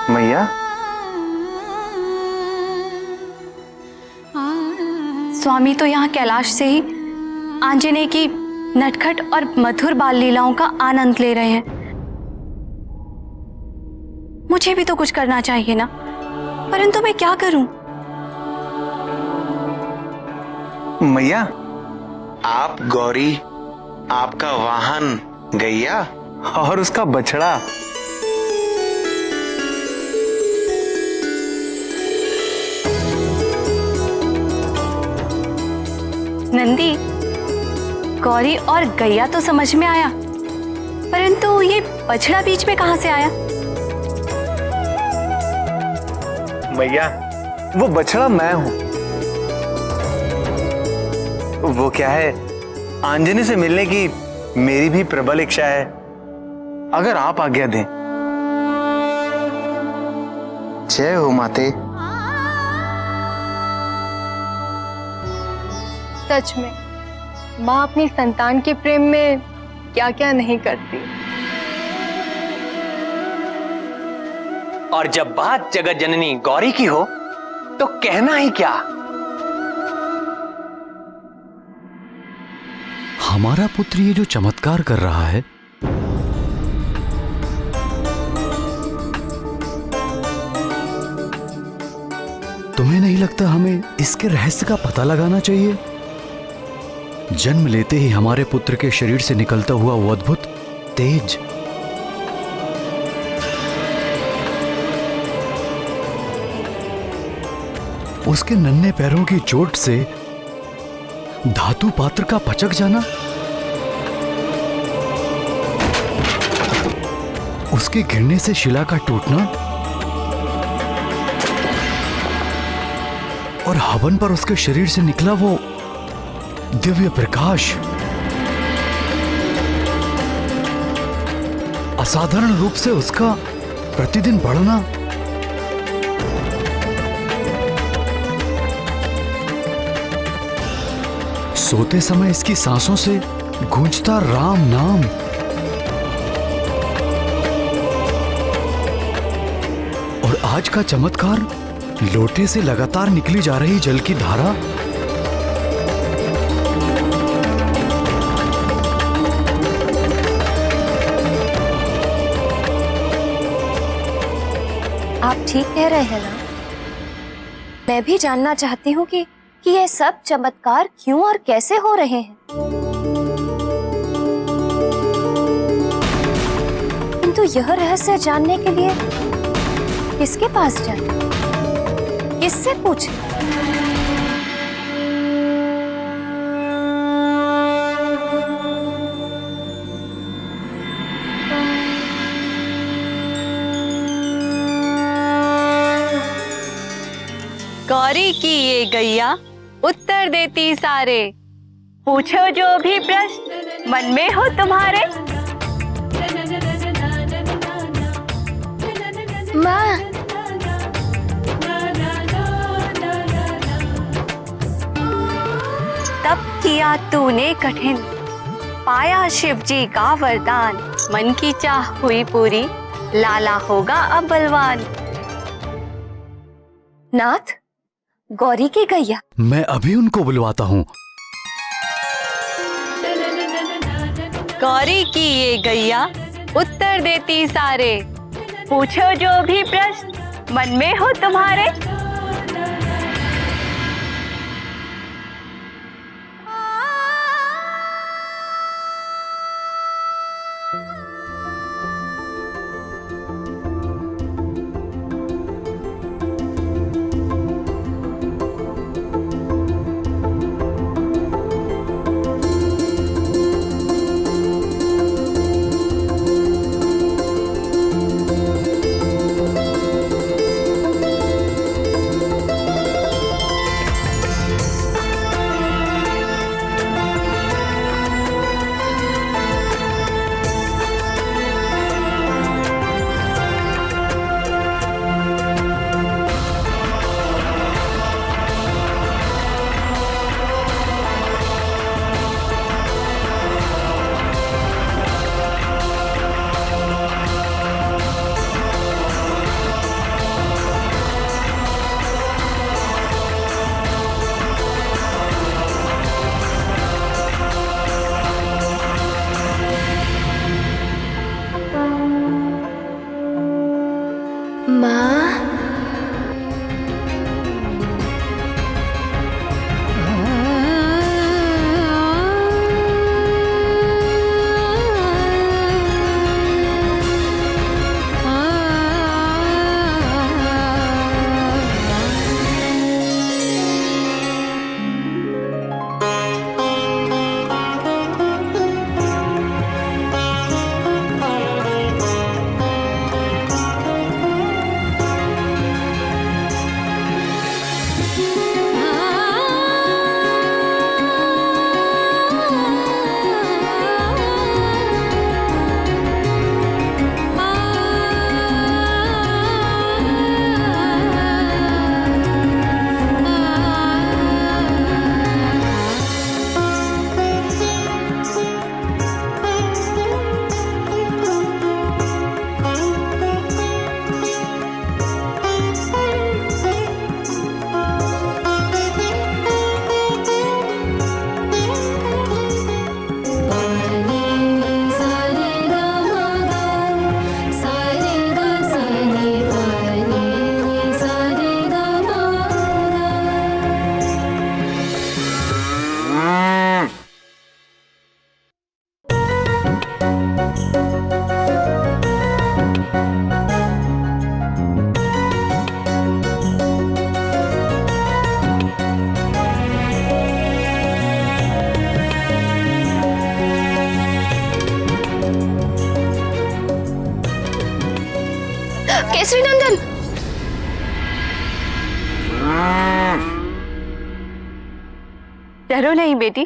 मैया, स्वामी तो यहाँ कैलाश से ही आंजनेय की नटखट और मधुर बाल लीलाओं का आनंद ले रहे हैं। मुझे भी तो कुछ करना चाहिए ना, परंतु मैं क्या करूं? मैया, आप गौरी, आपका वाहन गैया और उसका बछड़ा। नंदी, गौरी और गैया तो समझ में आया, परंतु ये बछड़ा बीच में कहां से आया? मैया, वो बछड़ा मैं हूं। वो क्या है, आंजनी से मिलने की मेरी भी प्रबल इच्छा है, अगर आप आज्ञा दें। जय हो माते। सच में माँ अपनी संतान के प्रेम में क्या क्या नहीं करती। और जब बात जगत जननी गौरी की हो तो कहना ही क्या। हमारा पुत्र ये जो चमत्कार कर रहा है, तुम्हें नहीं लगता हमें इसके रहस्य का पता लगाना चाहिए? जन्म लेते ही हमारे पुत्र के शरीर से निकलता हुआ वो अद्भुत तेज, उसके नन्हे पैरों की चोट से धातु पात्र का पचक जाना, उसके गिरने से शिला का टूटना और हवन पर उसके शरीर से निकला वो दिव्य प्रकाश, असाधारण रूप से उसका प्रतिदिन बढ़ना, सोते समय इसकी सांसों से गूंजता राम नाम, और आज का चमत्कार, लोटे से लगातार निकली जा रही जल की धारा, आप ठीक कह रहे हैं ना? मैं भी जानना चाहती हूँ कि ये सब चमत्कार क्यों और कैसे हो रहे हैं। किंतु यह रहस्य जानने के लिए किसके पास जाए, किससे पूछे? गौरी की ये गैया उत्तर देती सारे, पूछो जो भी प्रश्न मन में हो तुम्हारे। माँ, तब किया तूने कठिन, पाया शिव जी का वरदान, मन की चाह हुई पूरी, लाला होगा अब बलवान। नाथ, गौरी की गैया। मैं अभी उनको बुलवाता हूँ। गौरी की ये गैया उत्तर देती सारे, पूछो जो भी प्रश्न मन में हो तुम्हारे। केसरी नंदन, डरो नहीं बेटी,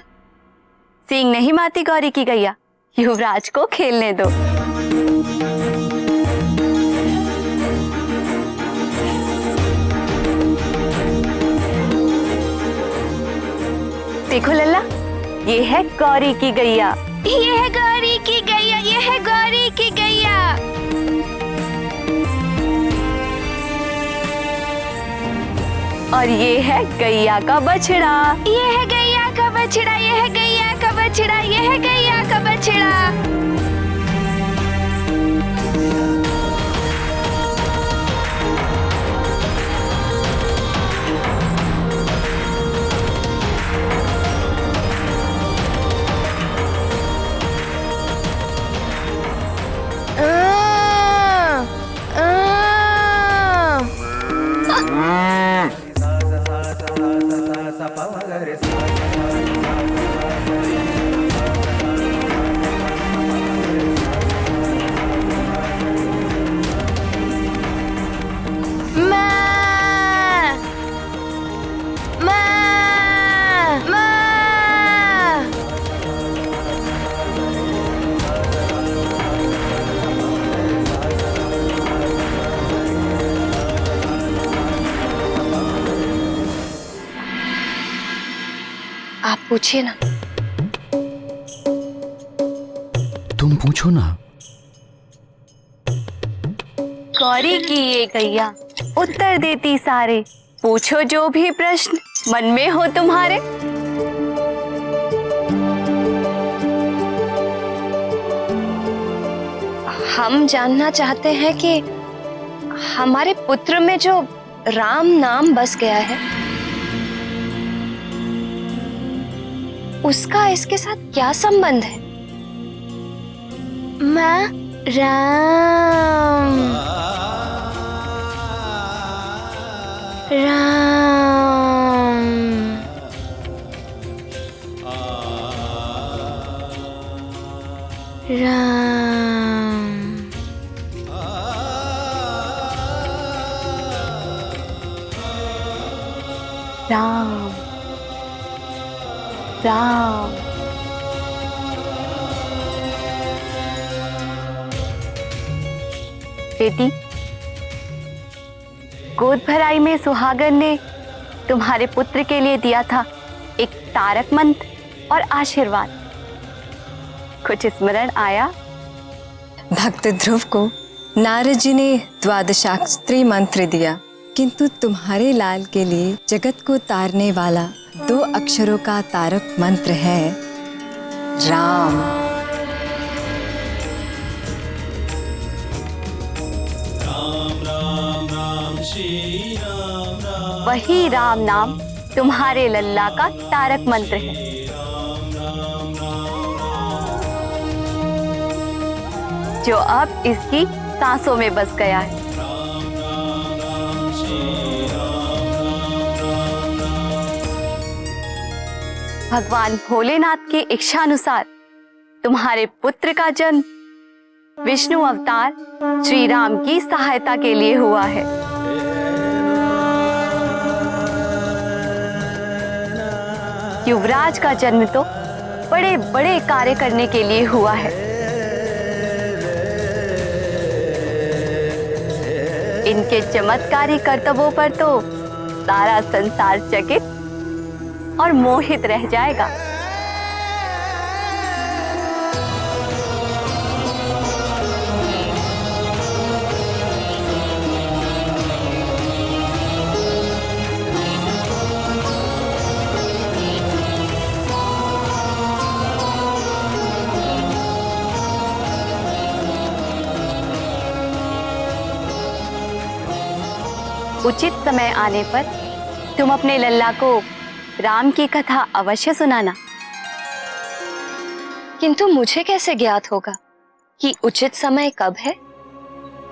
सींग नहीं माती गौरी की गैया, युवराज को खेलने दो। देखो लल्ला, ये है गौरी की गैया। ये है गौरी की गैया, ये है गौरी की गैया। और ये है गैया का बछड़ा। ये है गैया का बछड़ा, ये है गैया का बछड़ा, ये है गैया का बछड़ा। पूछिए ना। तुम पूछो ना। गौरी की ये गैया उत्तर देती सारे, पूछो जो भी प्रश्न मन में हो तुम्हारे। हम जानना चाहते हैं कि हमारे पुत्र में जो राम नाम बस गया है, उसका इसके साथ क्या संबंध है? मैं राम राम राम राम राम। बेटी, गोद भराई में सुहागन ने तुम्हारे पुत्र के लिए दिया था एक तारक मंत्र और आशीर्वाद। कुछ स्मरण आया? भक्त ध्रुव को नारद जी ने द्वादशाक्षरी मंत्र दिया, किंतु तुम्हारे लाल के लिए जगत को तारने वाला 2 अक्षरों का तारक मंत्र है राम। वही राम नाम तुम्हारे लल्ला का तारक मंत्र है। जो अब इसकी सांसों में बस गया है। भगवान भोलेनाथ की इच्छानुसार तुम्हारे पुत्र का जन्म विष्णु अवतार श्री राम की सहायता के लिए हुआ है। युवराज का जन्म तो बड़े बड़े कार्य करने के लिए हुआ है। इनके चमत्कारी कर्तव्यों पर तो सारा संसार चकित और मोहित रह जाएगा। उचित समय आने पर तुम अपने लल्ला को राम की कथा अवश्य सुनाना। किंतु मुझे कैसे ज्ञात होगा कि उचित समय कब है?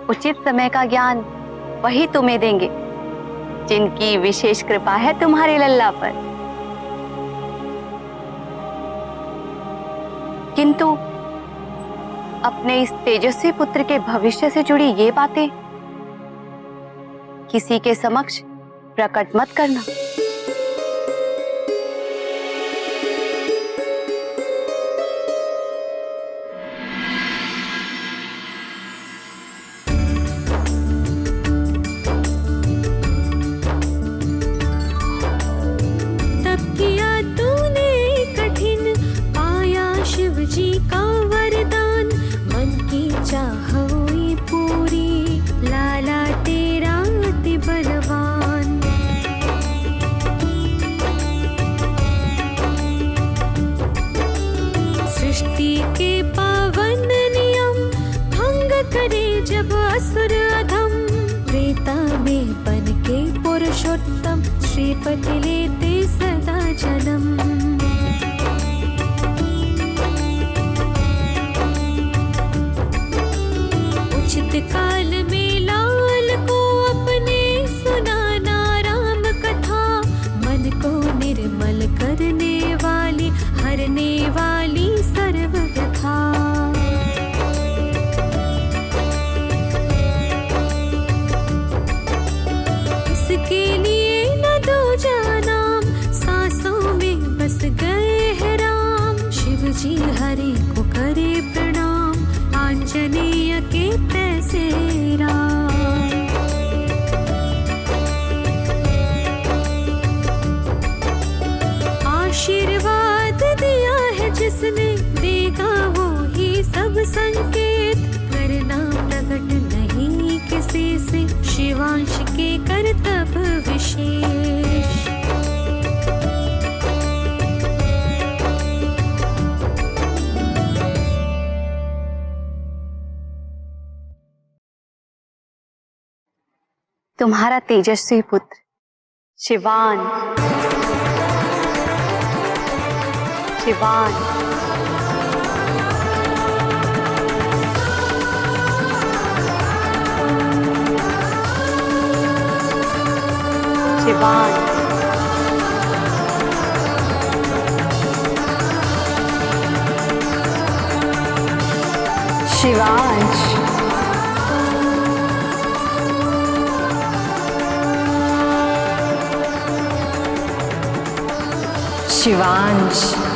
उचित समय का ज्ञान वही तुम्हें देंगे जिनकी विशेष कृपा है तुम्हारे लल्ला पर। किंतु अपने इस तेजस्वी पुत्र के भविष्य से जुड़ी ये बातें किसी के समक्ष प्रकट मत करना। तब किया तूने कठिन, पाया शिव जी का वरदान, मन की चाह हुई पूरी, लाला तेरा अति बलवान। सृष्टि के पावन नियम भंग करे जब असुर अधम, त्रेता में बन के पुरुषोत्तम, श्रीपति लेते सदा जन्म। उचित काल में लाल को अपने सुनाना राम कथा, मन को निर्मल करने वाली, हरने वाली सर्व व्यथा। इसके लिए न दो जाना तब विशेष। तुम्हारा तेजस्वी पुत्र शिवान, शिवान, शिवान, शिवांश, शिवांश,